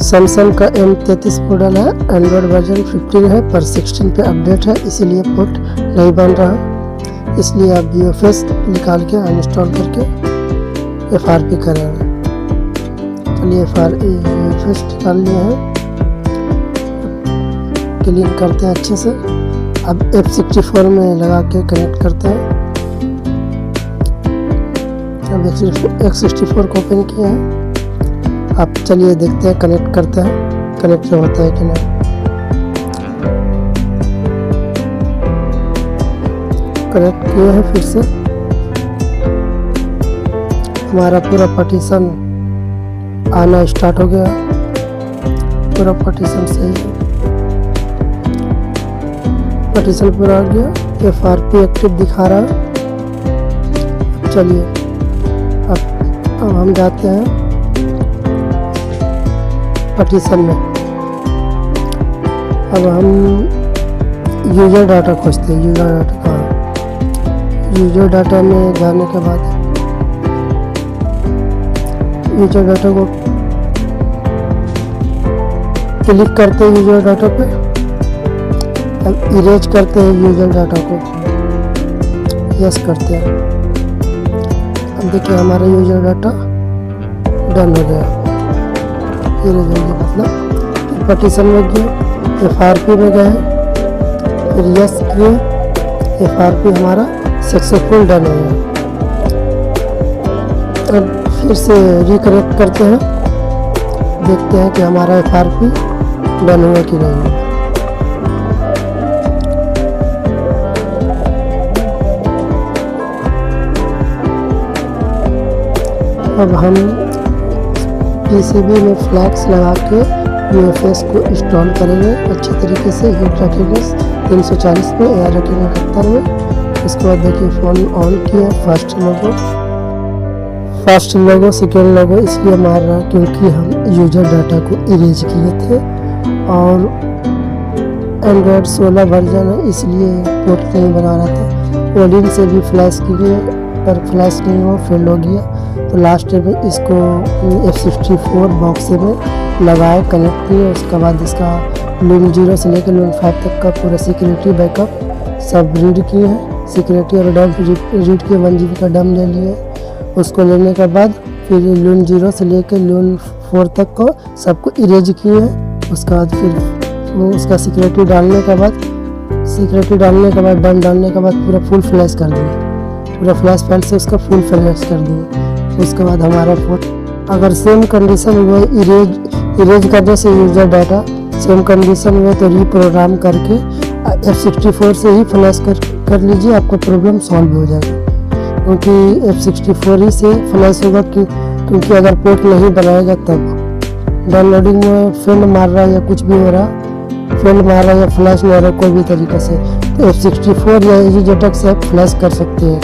Samsung का M33 model है, Android version 15 है, पर 16 पे अपडेट है, इसीलिए पोर्ट नहीं बन रहा। इसलिए आप UFS निकाल के अनइंस्टॉल करके FRP करेंगे। चलिए UFS निकाल लिए हैं, क्लीन करते हैं अच्छे से। अब F64 में लगा के कनेक्ट करते हैं। अब X64 को ओपन किया है। अब चलिए देखते हैं, कनेक्ट करते हैं, कनेक्ट होता है कि नहीं। कनेक्ट किया है, फिर से हमारा पूरा पार्टीशन आना स्टार्ट हो गया। पूरा पार्टीशन सही है, पार्टीशन पूरा आ गया। FRP एक्टिव दिखा रहा है। चलिए अब हम जाते हैं पार्टीशन में। अब हम यूजर डाटा खोजते हैं। यूजर डाटा कहाँ? यूजर डाटा में जाने के बाद यूजर डाटा को क्लिक करते हैं यूजर डाटा पे। अब इरेज करते हैं यूजर डाटा को, यस करते हैं। अब देखिए हमारा यूजर डाटा डन हो गया। मतलब पार्टीशन में गए, FRP में गए, फिर यस किए, FRP हमारा सक्सेसफुल डन हो गया। अब फिर से रिकनेक्ट करते हैं, देखते हैं कि हमारा FRP डन हुआ कि नहीं। अब हम PCB में फ्लैक्स लगा के UFS को इंस्टॉल करेंगे। अच्छे तरीके से हीट रखेंगे 340 पे, एयर रखेंगे 71 में। उसके बाद देखिए फ़ोन ऑन किया। फर्स्ट लोगो सेकेंड लोगो इसलिए मार रहा है क्योंकि हम यूजर डाटा को इरेज किए थे और एंड्रॉयड 16 वर्जन है, इसलिए पोर्ट नहीं बना रहा था। ओलिन से भी फ्लैश किए पर फ्लैश नहीं हुआ, फेल हो गया। तो लास्ट में इसको F64 बॉक्स में लगाए, कनेक्ट किए। उसके बाद इसका लून 0 से लेकर लून 5 तक का पूरा सिक्योरिटी बैकअप सब रीड किए हैं। सिक्योरिटी और डम रीड किए, 1 GB का डम ले लिए। उसको लेने के बाद फिर लून 0 से लेकर लून 4 तक को सबको इरेज किए हैं। उसके बाद फिर उसका सिक्योरिटी डालने के बाद डम डालने के बाद पूरा फुल फ्लैश कर दिए। पूरा फ्लैश फाइल से उसका फुल फ्लैश कर दिए। उसके बाद हमारा फोन अगर सेम कंडीशन हुआ इरेज करने से यूजर डाटा सेम कंडीशन हुआ तो रीप्रोग्राम करके F64 से ही फ्लैश कर लीजिए, आपका प्रॉब्लम सॉल्व हो जाएगा। क्योंकि F64 ही से फ्लैश होगा क्योंकि अगर पोर्ट नहीं बनाएगा तब डाउनलोडिंग में फेल मार रहा है या कुछ भी हो रहा, फेल मार रहा है या फ्लैश नहीं आ रहा कोई भी तरीके से, तो F64 या EasyJetX से आप फ्लैश कर सकते हैं।